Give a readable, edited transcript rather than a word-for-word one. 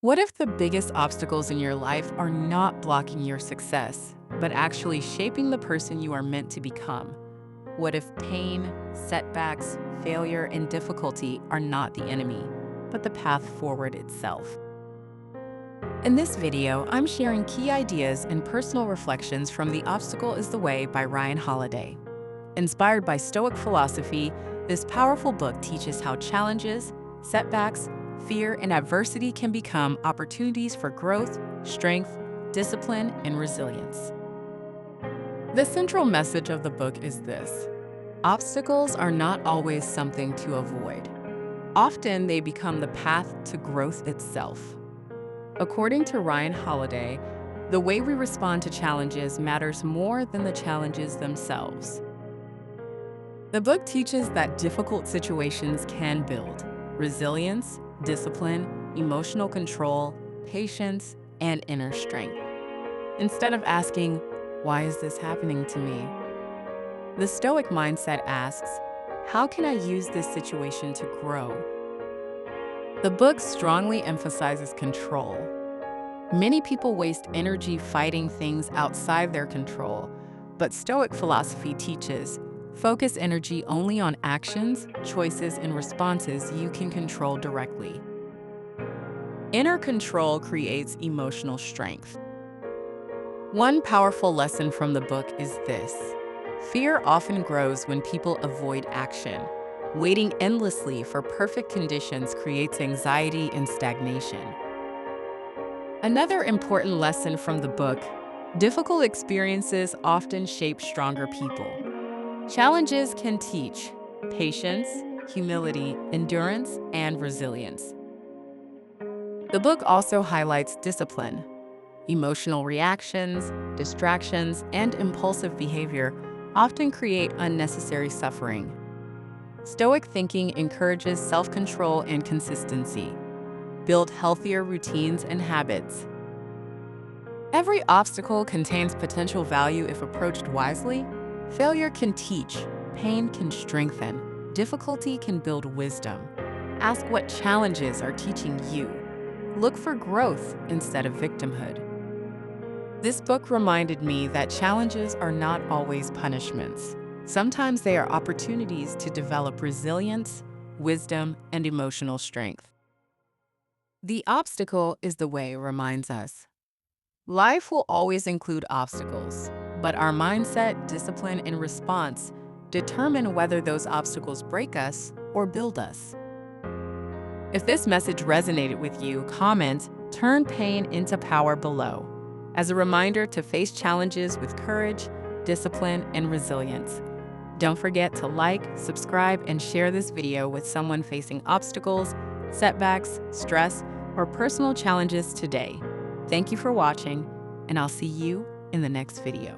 What if the biggest obstacles in your life are not blocking your success, but actually shaping the person you are meant to become? What if pain, setbacks, failure, and difficulty are not the enemy, but the path forward itself? In this video, I'm sharing key ideas and personal reflections from The Obstacle is the Way by Ryan Holiday. Inspired by Stoic philosophy, this powerful book teaches how challenges, setbacks, fear, and adversity can become opportunities for growth, strength, discipline, and resilience. The central message of the book is this: obstacles are not always something to avoid. Often, they become the path to growth itself. According to Ryan Holiday, the way we respond to challenges matters more than the challenges themselves. The book teaches that difficult situations can build resilience, discipline, emotional control, patience, and inner strength. Instead of asking, "Why is this happening to me?" the Stoic mindset asks, "How can I use this situation to grow?" The book strongly emphasizes control. Many people waste energy fighting things outside their control, but Stoic philosophy teaches focus energy only on actions, choices, and responses you can control directly. Inner control creates emotional strength. One powerful lesson from the book is this: fear often grows when people avoid action. Waiting endlessly for perfect conditions creates anxiety and stagnation. Another important lesson from the book: difficult experiences often shape stronger people. Challenges can teach patience, humility, endurance, and resilience. The book also highlights discipline. Emotional reactions, distractions, and impulsive behavior often create unnecessary suffering. Stoic thinking encourages self-control and consistency. Build healthier routines and habits. Every obstacle contains potential value if approached wisely. Failure can teach, pain can strengthen, difficulty can build wisdom. Ask what challenges are teaching you. Look for growth instead of victimhood. This book reminded me that challenges are not always punishments. Sometimes they are opportunities to develop resilience, wisdom, and emotional strength. The obstacle is the way reminds us. Life will always include obstacles, but our mindset, discipline, and response determine whether those obstacles break us or build us. If this message resonated with you, comment "Turn pain into power" below, as a reminder to face challenges with courage, discipline, and resilience. Don't forget to like, subscribe, and share this video with someone facing obstacles, setbacks, stress, or personal challenges today. Thank you for watching, and I'll see you in the next video.